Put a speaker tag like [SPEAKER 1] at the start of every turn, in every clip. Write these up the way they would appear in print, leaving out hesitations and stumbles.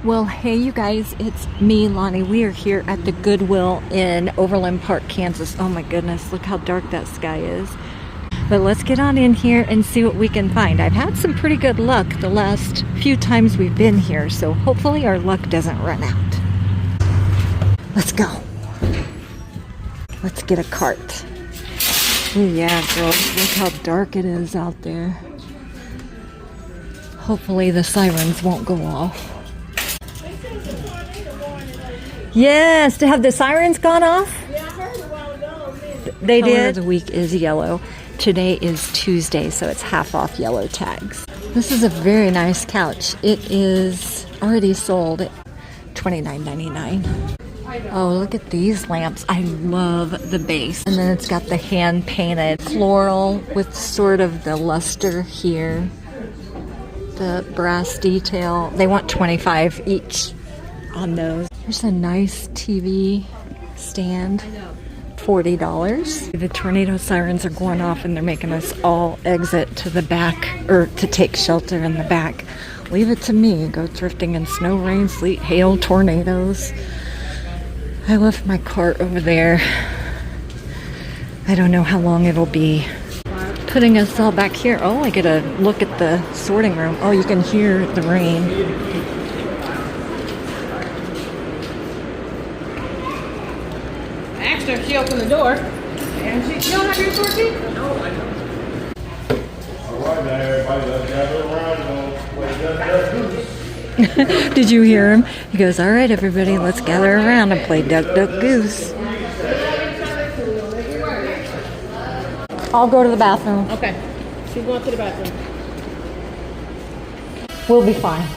[SPEAKER 1] Well, hey you guys, it's me, Lonnie. We are here at the Goodwill in Overland Park, Kansas. Oh my goodness, look how dark that sky is. But let's get on in here and see what we can find. I've had some pretty good luck the last few times we've been here, so hopefully our luck doesn't run out. Let's go. Let's get a cart. Oh yeah, girls, look how dark it is out there. Hopefully the sirens won't go off. Yes, to have the sirens gone off?
[SPEAKER 2] Yeah, I heard a while ago.
[SPEAKER 1] They did. Color of the week is yellow. Today is Tuesday, so it's half off yellow tags. This is a very nice couch. It is already sold at $29.99. Oh, look at these lamps. I love the base. And then it's got the hand-painted floral with sort of the luster here. The brass detail. They want $25 each on those. Here's a nice TV stand. $40. The tornado sirens are going off and they're making us all exit to the back, or to take shelter in the back. Leave it to me. Go thrifting in snow, rain, sleet, hail, tornadoes. I left my cart over there. I don't know how long it'll be. Putting us all back here. Oh, I get a look at the sorting room. Oh, you can hear the rain.
[SPEAKER 2] If she opened the door, and you don't have your door key? No, I don't.
[SPEAKER 3] All right, now everybody, let's gather around and play Duck, Duck, Goose.
[SPEAKER 1] Did you hear him? He goes, all right, everybody, let's gather around and play Duck, Duck, Goose. I'll go to the bathroom.
[SPEAKER 2] Okay. She's going to the bathroom.
[SPEAKER 1] We'll be fine.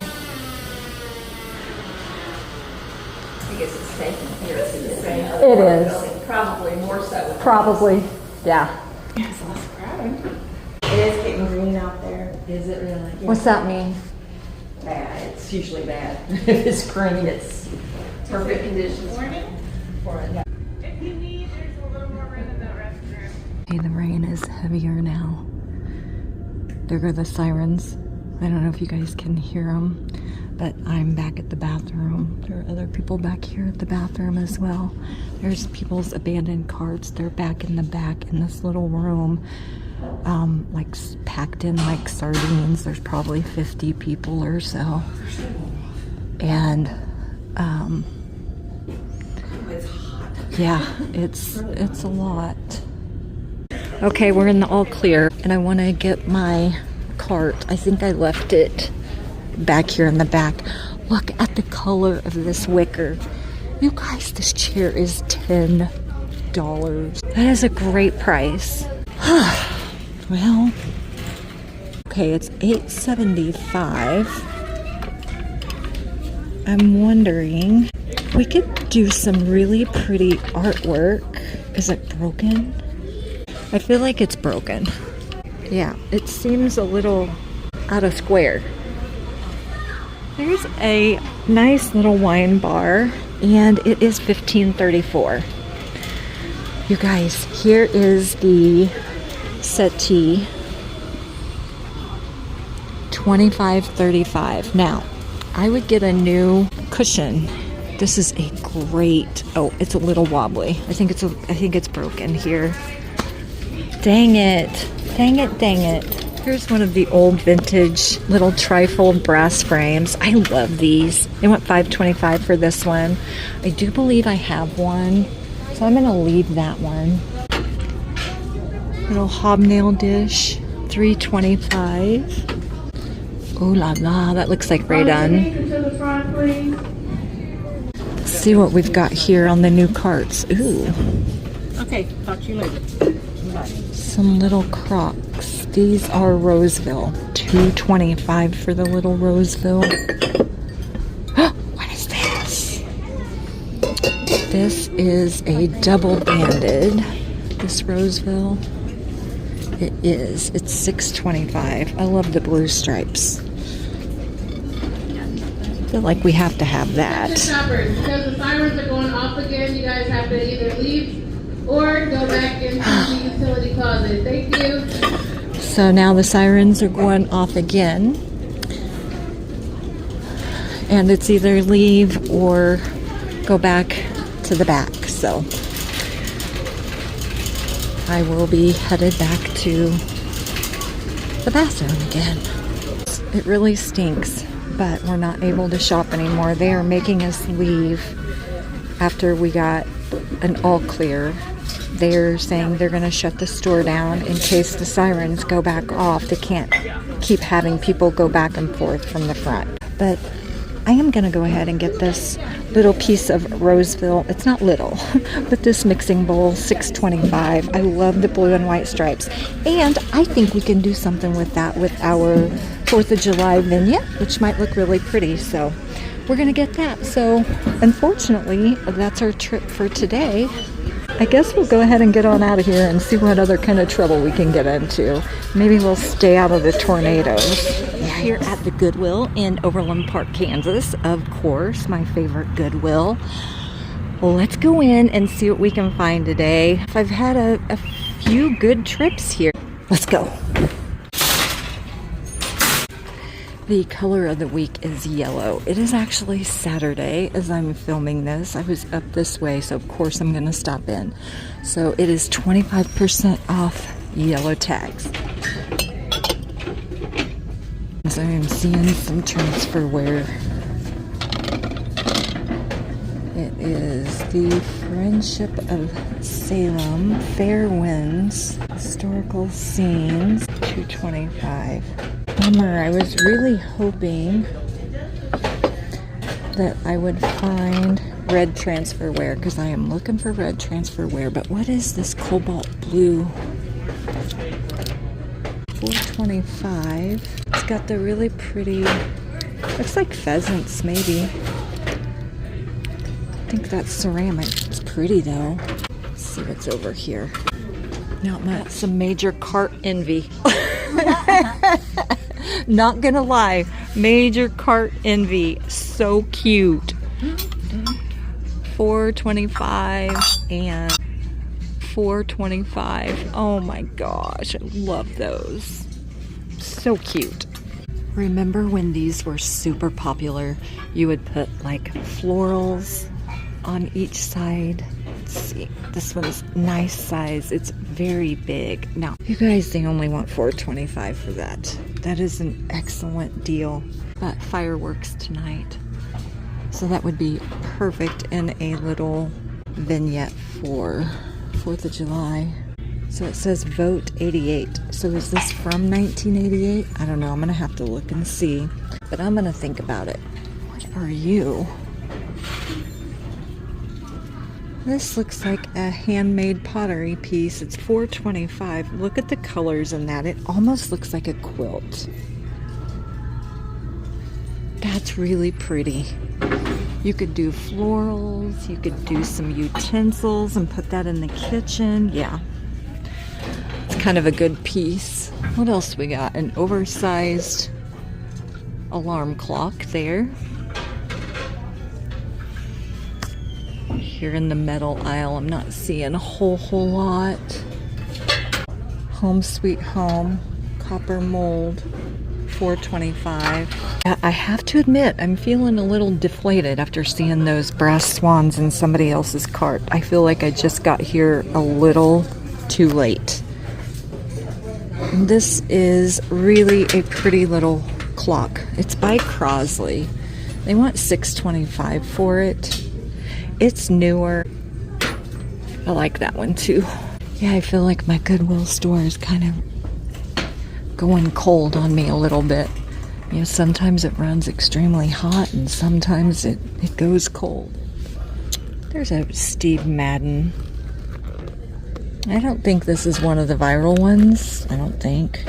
[SPEAKER 4] I guess it's safe in here. It's the same.
[SPEAKER 1] It is.
[SPEAKER 4] Probably more so.
[SPEAKER 1] Probably, yeah.
[SPEAKER 4] It's less crowded. It is getting green out there. Is it really? Yeah.
[SPEAKER 1] What's that mean?
[SPEAKER 4] Bad. It's usually bad. If it's green, it's perfect conditions. Morning? For it.
[SPEAKER 2] If you need, there's a little more rain in that restroom.
[SPEAKER 1] Hey, the rain is heavier now. There go the sirens. I don't know if you guys can hear them, but I'm back at the bathroom. There are other people back here at the bathroom as well. There's people's abandoned carts. They're back in the back in this little room, like packed in like sardines. There's probably 50 people or so. And
[SPEAKER 4] It's hot.
[SPEAKER 1] yeah, it's a lot. Okay, we're in the all clear, and I want to get my cart. I think I left it back here in the back. Look at the color of this wicker. You guys, this chair is $10. That is a great price. Well, okay, it's $8.75. I'm wondering, we could do some really pretty artwork. Is it broken? I feel like it's broken. Yeah, it seems a little out of square. There's a nice little wine bar, and it is $15.34. You guys, here is the settee. $25.35. Now, I would get a new cushion. This is a great. Oh, it's a little wobbly. I think it's broken here. Dang it. Dang it, dang it. Here's one of the old vintage little trifold brass frames. I love these. They went $5.25 for this one. I do believe I have one, so I'm gonna leave that one. Little hobnail dish, $3.25. Ooh la la, that looks like Ray Dunn. Let's see what we've got here on the new carts. Ooh.
[SPEAKER 2] Okay, talk to you later. Bye.
[SPEAKER 1] Some little Crocs. These are Roseville. $2.25 for the little Roseville. What is this? This is a double banded. This Roseville. It is. It's $6.25. I love the blue stripes. I feel like we have to have that.
[SPEAKER 2] Shoppers, because the sirens are going off again, you guys have to either leave or go back into the utility closet. Thank you.
[SPEAKER 1] So now the sirens are going off again. and it's either leave or go back to the back. So I will be headed back to the bathroom again. It really stinks, but we're not able to shop anymore. They are making us leave after we got an all clear. They're saying they're going to shut the store down in case the sirens go back off. They can't keep having people go back and forth from the front. But I am going to go ahead and get this little piece of Roseville. It's not little, but this mixing bowl, $6.25. I love the blue and white stripes. And I think we can do something with that with our 4th of July vignette, which might look really pretty. So we're going to get that. So unfortunately, that's our trip for today. I guess we'll go ahead and get on out of here and see what other kind of trouble we can get into. Maybe we'll stay out of the tornadoes. Here at the Goodwill in Overland Park, Kansas, of course, my favorite Goodwill. Well, let's go in and see what we can find today. I've had a few good trips here. Let's go. The color of the week is yellow. It is actually Saturday as I'm filming this. I was up this way, so of course I'm gonna stop in. So it is 25% off yellow tags. So I'm seeing some transfer wear. It is the Friendship of Salem, Fair Winds, Historical Scenes, $2.25. Bummer, I was really hoping that I would find red transfer wear because I am looking for red transfer wear. But what is this cobalt blue? $4.25. It's got the really pretty, looks like pheasants maybe. I think that's ceramic. It's pretty though. Let's see what's over here. Not much. Some major cart envy. Not gonna lie, major cart envy. So cute. $4.25 and $4.25. Oh my gosh, I love those. So cute. Remember when these were super popular? You would put like florals on each side. Let's see, this one's nice size. It's very big. Now, you guys, they only want $4.25 for that. That is an excellent deal. But fireworks tonight. So that would be perfect in a little vignette for 4th of July. So it says vote 88. So is this from 1988? I don't know. I'm going to have to look and see. But I'm going to think about it. What are you? This looks like a handmade pottery piece. It's $4.25. Look at the colors in that. It almost looks like a quilt. That's really pretty. You could do florals. You could do some utensils and put that in the kitchen. Yeah. It's kind of a good piece. What else we got? An oversized alarm clock there. Here in the metal aisle, I'm not seeing a whole lot. Home Sweet Home, copper mold, $4.25. I have to admit, I'm feeling a little deflated after seeing those brass swans in somebody else's cart. I feel like I just got here a little too late. This is really a pretty little clock. It's by Crosley. They want $6.25 for it. It's newer. I like that one too. Yeah, I feel like my Goodwill store is kind of going cold on me a little bit. You know, sometimes it runs extremely hot and sometimes it goes cold. There's a Steve Madden. I don't think this is one of the viral ones. I don't think.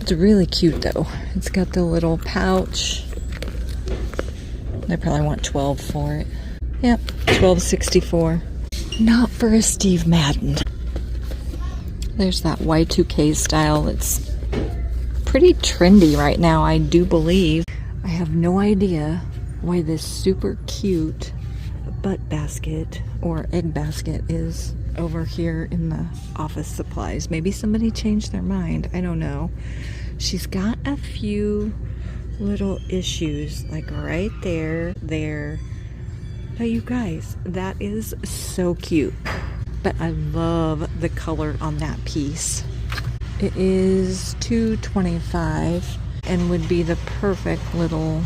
[SPEAKER 1] It's really cute though. It's got the little pouch. They probably want $12 for it. Yep, $12.64. Not for a Steve Madden. There's that Y2K style. It's pretty trendy right now, I do believe. I have no idea why this super cute butt basket or egg basket is over here in the office supplies. Maybe somebody changed their mind. I don't know. She's got a few little issues, like right there. But you guys, that is so cute. But I love the color on that piece. It is $2.25 and would be the perfect little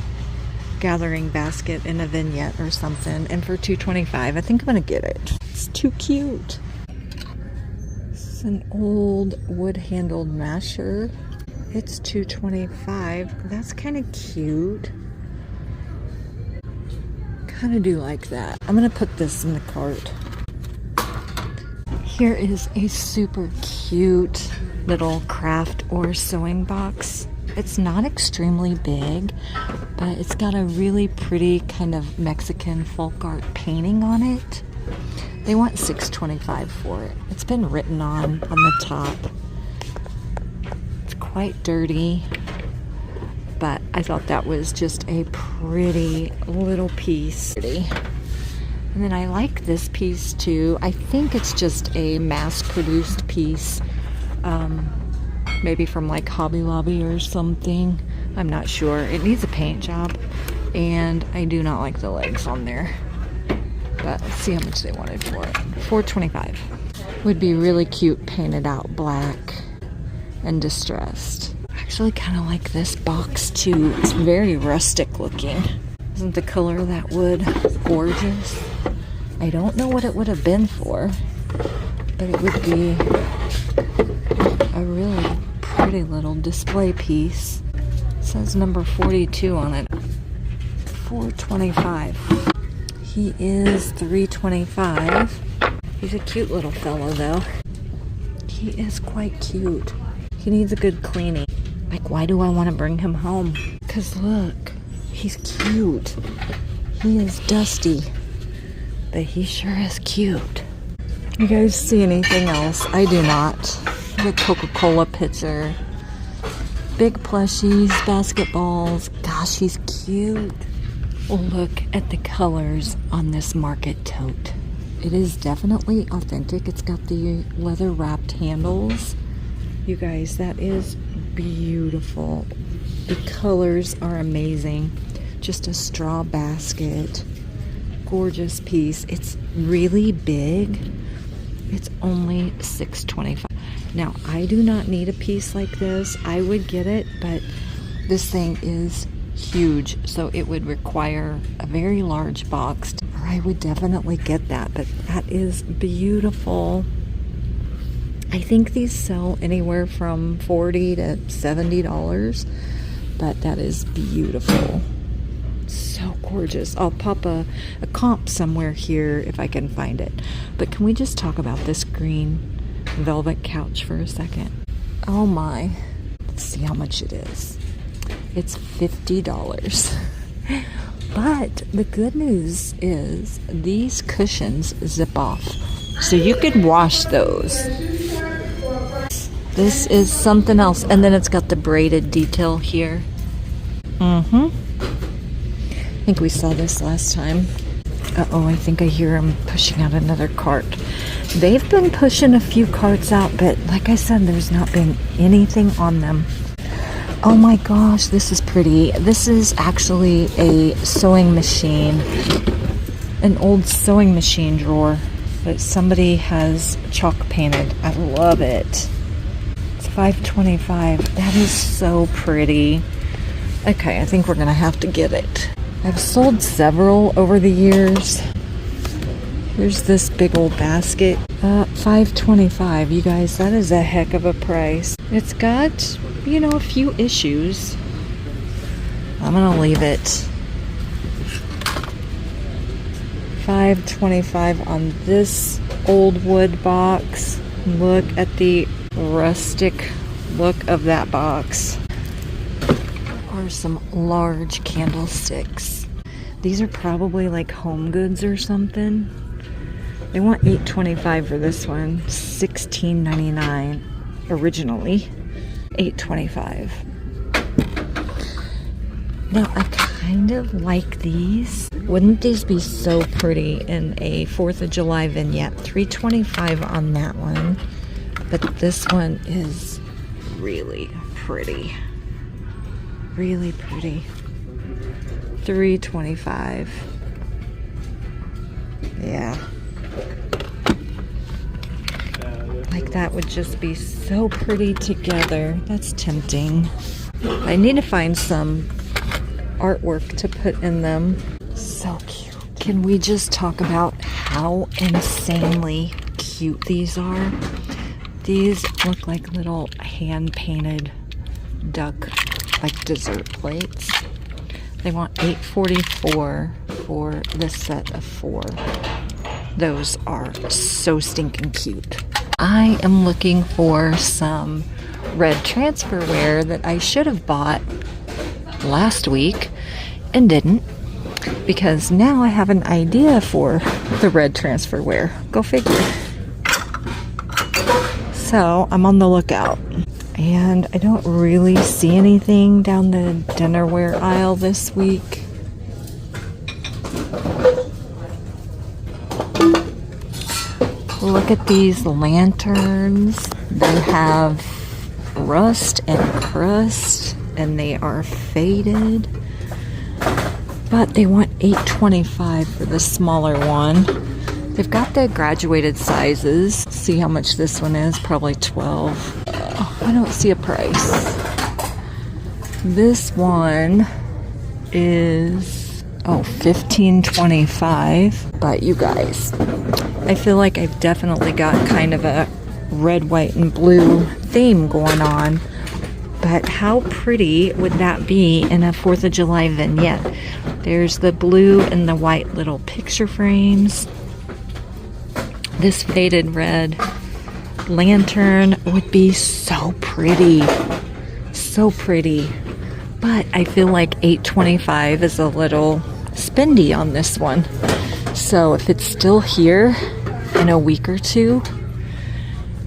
[SPEAKER 1] gathering basket in a vignette or something. And for $2.25, I think I'm gonna get it. It's too cute. It's an old wood-handled masher. It's $2.25. That's kind of cute. Kind of do like that. I'm gonna put this in the cart. Here is a super cute little craft or sewing box. It's not extremely big, but it's got a really pretty kind of Mexican folk art painting on it. They want $6.25 for it. It's been written on the top. It's quite dirty, but I thought that was just a pretty little piece. And then I like this piece too. I think it's just a mass-produced piece. Maybe from like Hobby Lobby or something. I'm not sure. It needs a paint job, and I do not like the legs on there. But let's see how much they wanted for it. $4.25. Would be really cute painted out black and distressed. I actually kind of like this box too. It's very rustic looking. Isn't the color of that wood gorgeous? I don't know what it would have been for, but it would be a really pretty little display piece. It says number 42 on it. $4.25. He is $3.25. He's a cute little fellow though. He is quite cute. He needs a good cleaning. Like, why do I want to bring him home? Because look, he's cute. He is dusty, but he sure is cute. You guys see anything else? I do not. The Coca-Cola pitcher, big plushies, basketballs. Gosh, he's cute. Oh, look at the colors on this market tote. It is definitely authentic. It's got the leather wrapped handles. You guys, that is beautiful. The colors are amazing. Just a straw basket. Gorgeous piece. It's really big. It's only $6.25. Now, I do not need a piece like this. I would get it, but this thing is huge, so it would require a very large box, or I would definitely get that. But that is beautiful. I think these sell anywhere from $40 to $70, but that is beautiful. So gorgeous. I'll pop a comp somewhere here if I can find it. But can we just talk about this green velvet couch for a second? Oh my. Let's see how much it is. It's $50. But the good news is these cushions zip off, so you could wash those. This is something else. And then it's got the braided detail here. I think we saw this last time. Uh-oh, I think I hear them pushing out another cart. They've been pushing a few carts out, but like I said, there's not been anything on them. Oh my gosh, this is pretty. This is actually a sewing machine. An old sewing machine drawer that somebody has chalk painted. I love it. It's $5.25. That is so pretty. Okay, I think we're gonna have to get it. I've sold several over the years. Here's this big old basket. $5.25. You guys, that is a heck of a price. It's got, you know, a few issues. I'm gonna leave it. $5.25 on this old wood box. Look at the rustic look of that box. Or some large candlesticks. These are probably like home goods or something. They want $8.25 for this one. $16.99 originally. $8.25. Now I kind of like these. Wouldn't these be so pretty in a 4th of July vignette? $3.25 on that one. But this one is really pretty. really pretty. $3.25. Yeah. Like that would just be so pretty together. That's tempting. I need to find some artwork to put in them. So cute. Can we just talk about how insanely cute these are? These look like little hand-painted duck, like dessert plates. They want $8.44 for this set of 4. Those are so stinking cute. I am looking for some red transferware that I should have bought last week and didn't, because now I have an idea for the red transferware. Go figure. So I'm on the lookout, and I don't really see anything down the dinnerware aisle this week. Look at these lanterns. They have rust and crust, and they are faded. But they want $8.25 for the smaller one. They've got the graduated sizes. See how much this one is? Probably 12. Oh, I don't see a price. This one is $15.25. But you guys, I feel like I've definitely got kind of a red, white, and blue theme going on. But how pretty would that be in a 4th of July vignette? There's the blue and the white little picture frames. This faded red lantern would be so pretty. So pretty. But I feel like $8.25 is a little spendy on this one. So if it's still here in a week or two,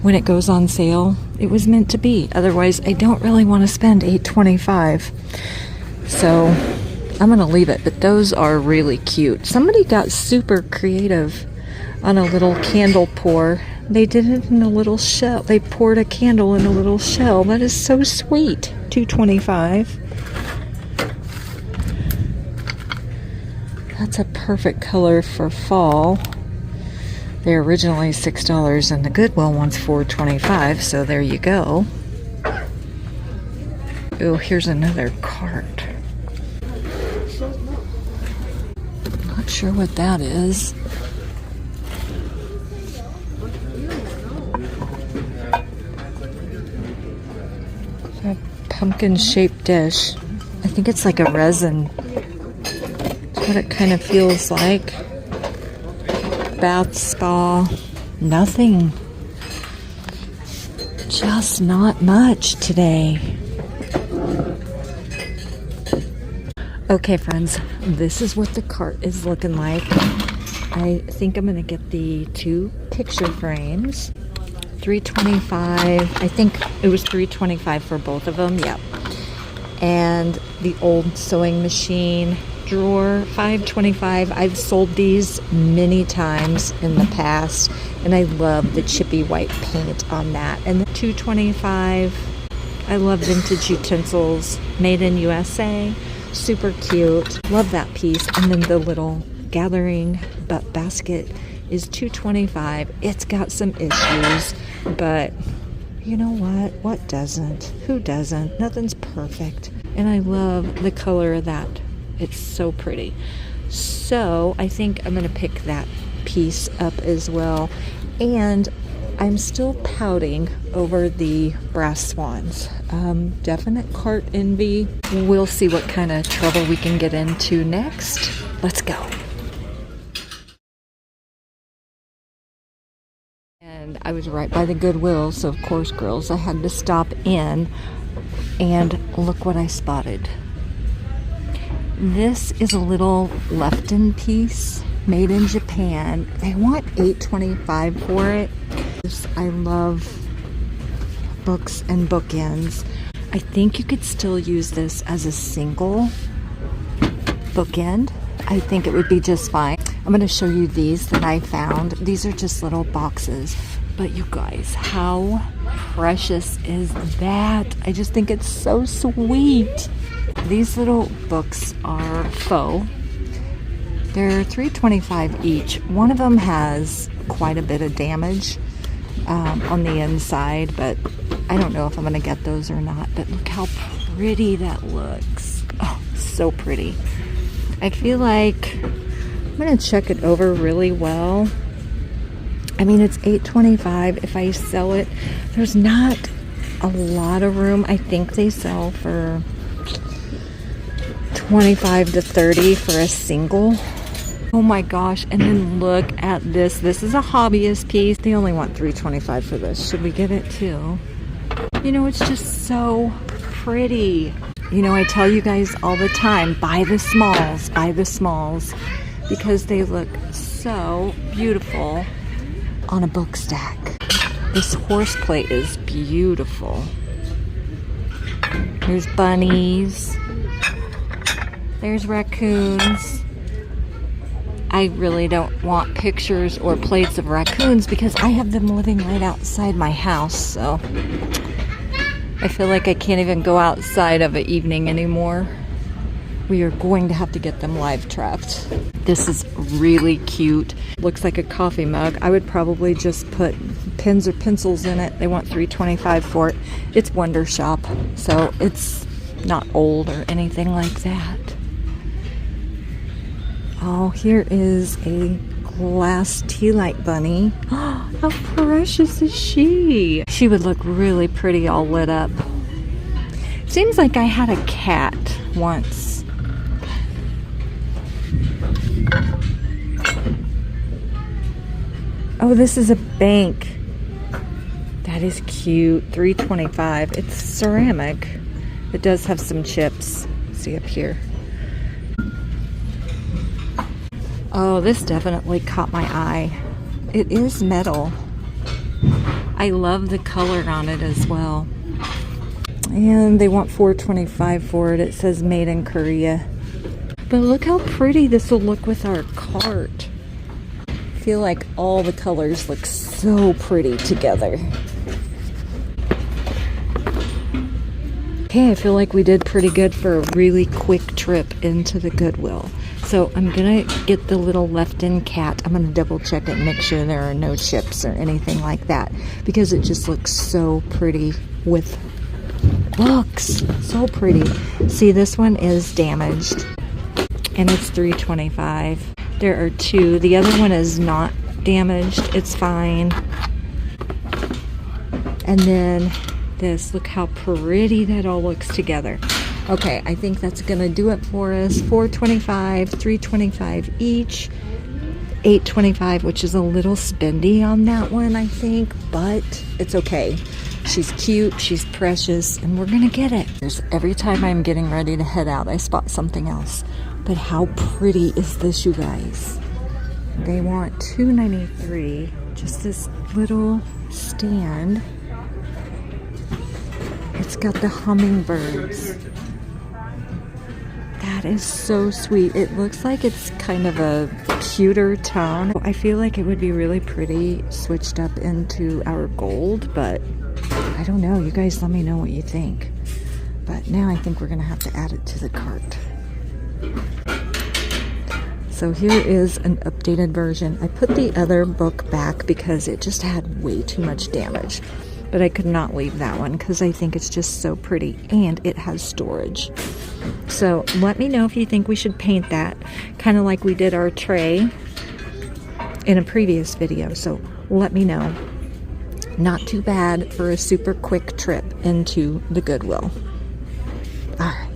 [SPEAKER 1] when it goes on sale, it was meant to be. Otherwise, I don't really want to spend $8.25. So I'm going to leave it. But those are really cute. Somebody got super creative on a little candle pour. They did it in a little shell. They poured a candle in a little shell. That is so sweet. $2.25. That's a perfect color for fall. They're originally $6 and the Goodwill one's $4.25, so there you go. Oh, here's another cart. Not sure what that is. A pumpkin-shaped dish. I think it's like a resin. That's what it kind of feels like. Bath spa, nothing. Just not much today. Okay, friends, this is what the cart is looking like. I think I'm gonna get the 2 picture frames. $3.25. I think it was $3.25 for both of them. Yep. And the old sewing machine drawer, $5.25. I've sold these many times in the past, and I love the chippy white paint on that. And the $2.25. I love vintage utensils, made in USA. Super cute. Love that piece. And then the little gathering basket is $2.25. It's got some issues, but you know what? What doesn't? Who doesn't? Nothing's perfect. And I love the color of that. It's so pretty. So I think I'm going to pick that piece up as well. And I'm still pouting over the brass swans. Definite cart envy. We'll see what kind of trouble we can get into next. Let's go. And I was right by the Goodwill, so of course, girls, I had to stop in. And look what I spotted. This is a little left-in piece made in Japan. They want $8.25 for it. I love books and bookends. I think you could still use this as a single bookend. I think it would be just fine. I'm going to show you these that I found. These are just little boxes. But you guys, how precious is that? I just think it's so sweet. These little books are faux. They're $3.25 each. One of them has quite a bit of damage on the inside, but I don't know if I'm going to get those or not. But look how pretty that looks. Oh, so pretty. I feel like I'm going to check it over really well. I mean, it's $8.25. If I sell it, there's not a lot of room. I think they sell for $25 to $30 for a single. Oh my gosh, and then look at this. This is a hobbyist piece. They only want $3.25 for this. Should we get it too? You know, it's just so pretty. You know, I tell you guys all the time, buy the smalls, because they look so beautiful on a book stack. This horse plate is beautiful. There's bunnies. There's raccoons. I really don't want pictures or plates of raccoons because I have them living right outside my house, so I feel like I can't even go outside of an evening anymore. We are going to have to get them live trapped. This is really cute. Looks like a coffee mug. I would probably just put pens or pencils in it. They want $3.25 for it. It's Wonder Shop, so it's not old or anything like that. Oh, here is a glass tea light bunny. How precious is she? She would look really pretty all lit up. Seems like I had a cat once. Oh, this is a bank. That is cute. $3.25. It's ceramic. It does have some chips. See up here. Oh, this definitely caught my eye. It is metal. I love the color on it as well. And they want $4.25 for it. It says made in Korea. But look how pretty this will look with our cart. I feel like all the colors look so pretty together. Okay, I feel like we did pretty good for a really quick trip into the Goodwill. So I'm gonna get the little left-in cat. I'm gonna double check it and make sure there are no chips or anything like that, because it just looks so pretty with books. So pretty. See, this one is damaged and it's $3.25. There are two. The other one is not damaged. It's fine. And then this, look how pretty that all looks together. Okay, I think that's gonna do it for us. $4.25, $3.25 each, $8.25, which is a little spendy on that one, I think, but it's okay. She's cute, she's precious, and we're gonna get it. Every time I'm getting ready to head out, I spot something else. But how pretty is this, you guys? They want $2.93, just this little stand. It's got the hummingbirds. That is so sweet. It looks like it's kind of a cuter tone. I feel like it would be really pretty switched up into our gold, but I don't know. You guys let me know what you think. But now I think we're gonna have to add it to the cart. So here is an updated version. I put the other book back because it just had way too much damage. But I could not leave that one because I think it's just so pretty and it has storage. So let me know if you think we should paint that, kind of like we did our tray in a previous video. So let me know. Not too bad for a super quick trip into the Goodwill. All right.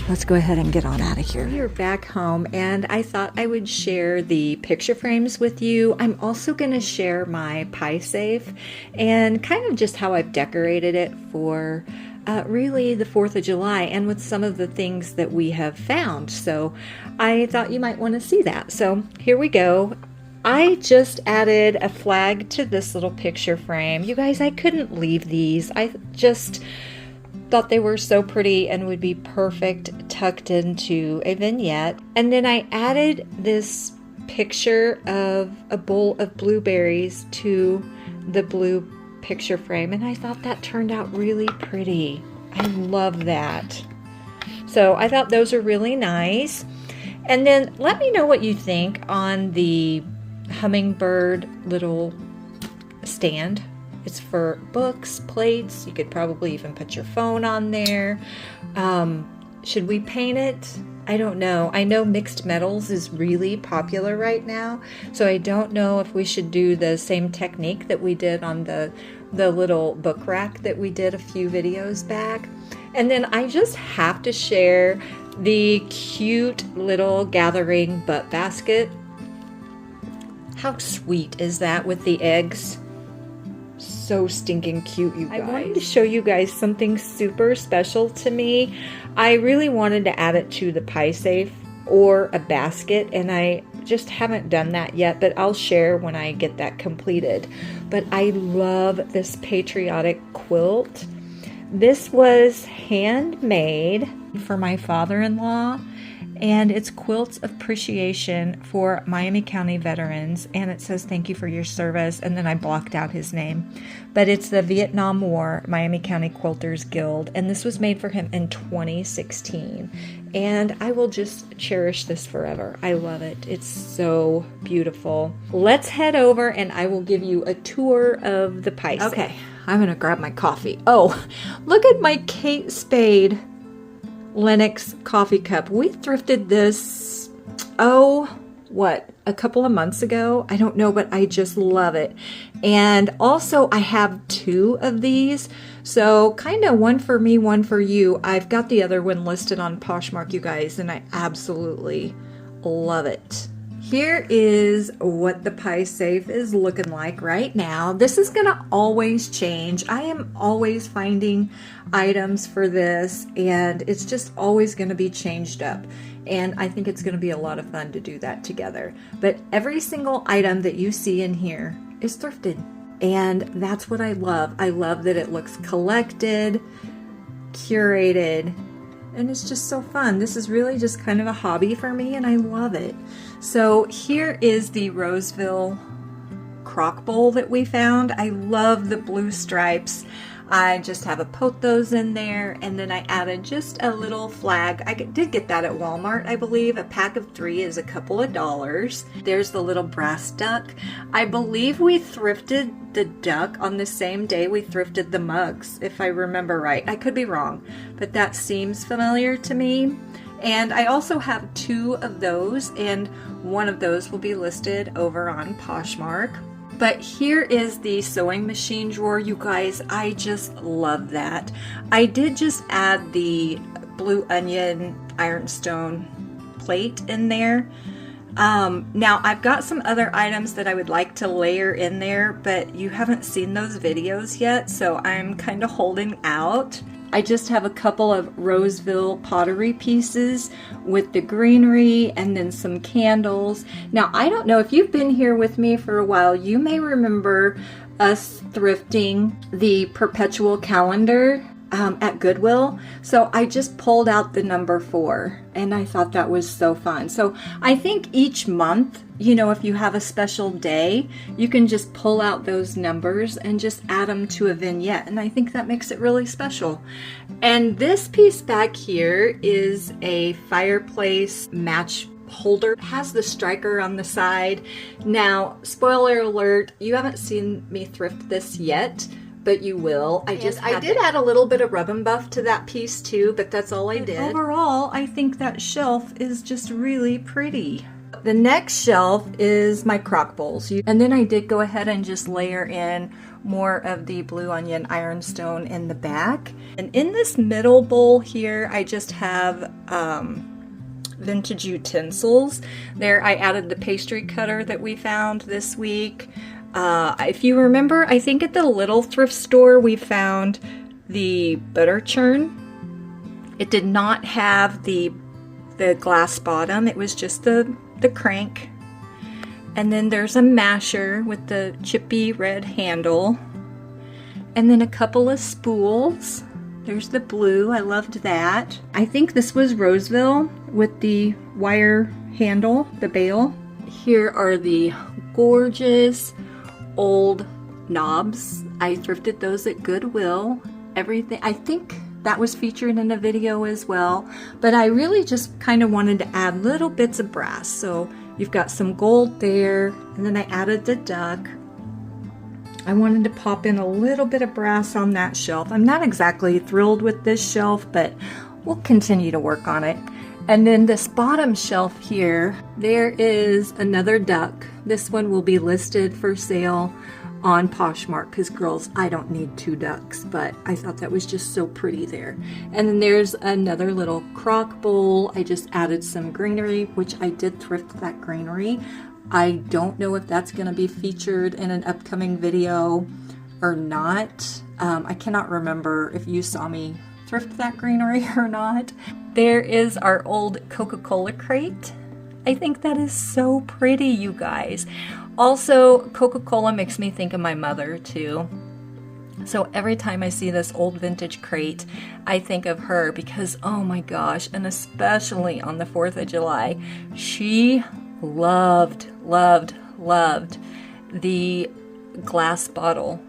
[SPEAKER 1] Let's go ahead and get on out of here. We're back home and I thought I would share the picture frames with you. I'm also going to share my pie safe and kind of just how I've decorated it for really the 4th of July and with some of the things that we have found. So I thought you might want to see that. So here we go. I just added a flag to this little picture frame. You guys, I couldn't leave these. I just thought they were so pretty and would be perfect tucked into a vignette. And then I added this picture of a bowl of blueberries to the blue picture frame, and I thought that turned out really pretty. I love that. So I thought those are really nice. And then let me know what you think on the hummingbird little stand. It's for books, plates. You could probably even put your phone on there. Should we paint it? I don't know. I know mixed metals is really popular right now, so I don't know if we should do the same technique that we did on the little book rack that we did a few videos back. And then I just have to share the cute little gathering butt basket. How sweet is that with the eggs? So stinking cute, you guys. I wanted to show you guys something super special to me. I really wanted to add it to the pie safe or a basket, and I just haven't done that yet, but I'll share when I get that completed. But I love this patriotic quilt. This was handmade for my father-in-law, and it's Quilts of Appreciation for Miami County Veterans, and it says thank you for your service, and then I blocked out his name. But it's the Vietnam War Miami County Quilters Guild, and this was made for him in 2016, and I will just cherish this forever. I love it. It's so beautiful. Let's head over and I will give you a tour of the pie safe. Okay, I'm gonna grab my coffee. Oh, look at my Kate Spade Lennox coffee cup. We thrifted this, a couple of months ago? I don't know, but I just love it. And also I have 2 of these, so kind of one for me, one for you. I've got the other one listed on Poshmark, you guys, and I absolutely love it. Here is what the pie safe is looking like right now. This is gonna always change. I am always finding items for this, and it's just always gonna be changed up. And I think it's gonna be a lot of fun to do that together. But every single item that you see in here is thrifted. And that's what I love. I love that it looks collected, curated, and it's just so fun. This is really just kind of a hobby for me, and I love it. So here is the Roseville crock bowl that we found. I love the blue stripes. I just have a pothos in there, and then I added just a little flag. I did get that at Walmart, I believe. A pack of 3 is a couple of dollars. There's the little brass duck. I believe we thrifted the duck on the same day we thrifted the mugs, if I remember right. I could be wrong, but that seems familiar to me. And I also have 2 of those, and one of those will be listed over on Poshmark. But here is the sewing machine drawer, you guys. I just love that. I did just add the blue onion ironstone plate in there. Now I've got some other items that I would like to layer in there, but you haven't seen those videos yet, so I'm kind of holding out. I just have a couple of Roseville pottery pieces with the greenery and then some candles. Now, I don't know if you've been here with me for a while, you may remember us thrifting the perpetual calendar at Goodwill. So I just pulled out the number 4, and I thought that was so fun. So I think each month, you know, if you have a special day, you can just pull out those numbers and just add them to a vignette, and I think that makes it really special. And this piece back here is a fireplace match holder. It has the striker on the side. Now, spoiler alert, you haven't seen me thrift this yet, but you will. I did add a little bit of rub and buff to that piece too, but that's all I did. Overall, I think that shelf is just really pretty. The next shelf is my crock bowls. And then I did go ahead and just layer in more of the blue onion ironstone in the back. And in this middle bowl here, I just have vintage utensils. There I added the pastry cutter that we found this week. If you remember, I think at the little thrift store we found the butter churn. It did not have the glass bottom, it was just the crank. And then there's a masher with the chippy red handle. And then a couple of spools. There's the blue, I loved that. I think this was Roseville with the wire handle, the bail. Here are the gorgeous old knobs. I thrifted those at Goodwill. Everything, I think that was featured in a video as well. But I really just kind of wanted to add little bits of brass. So you've got some gold there, and then I added the duck. I wanted to pop in a little bit of brass on that shelf. I'm not exactly thrilled with this shelf, but we'll continue to work on it. And then this bottom shelf here, there is another duck. This one will be listed for sale on Poshmark because, girls, I don't need 2 ducks, but I thought that was just so pretty there. And then there's another little crock bowl. I just added some greenery, which I did thrift that greenery. I don't know if that's going to be featured in an upcoming video or not. I cannot remember if you saw me thrift that greenery or not. There is our old Coca-Cola crate. I think that is so pretty, you guys. Also, Coca-Cola makes me think of my mother too. So every time I see this old vintage crate, I think of her because, oh my gosh, and especially on the 4th of July, she loved the glass bottle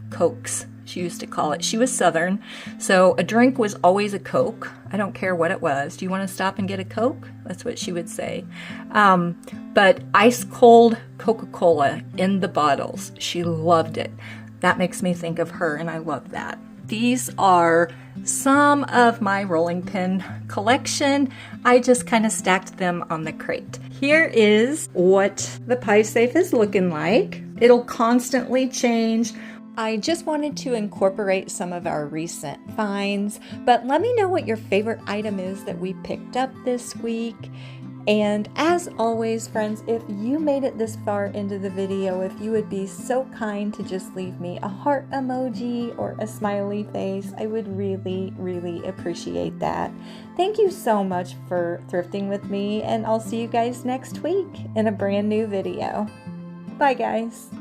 [SPEAKER 1] Cokes, she used to call it. She was Southern, so a drink was always a Coke. I don't care what it was. Do you want to stop and get a Coke? That's what she would say. But ice cold Coca-Cola in the bottles. She loved it. That makes me think of her, and I love that. These are some of my rolling pin collection. I just kind of stacked them on the crate. Here is what the pie safe is looking like. It'll constantly change. I just wanted to incorporate some of our recent finds, but let me know what your favorite item is that we picked up this week. And as always, friends, if you made it this far into the video, if you would be so kind to just leave me a heart emoji or a smiley face, I would really appreciate that. Thank you so much for thrifting with me, and I'll see you guys next week in a brand new video. Bye, guys.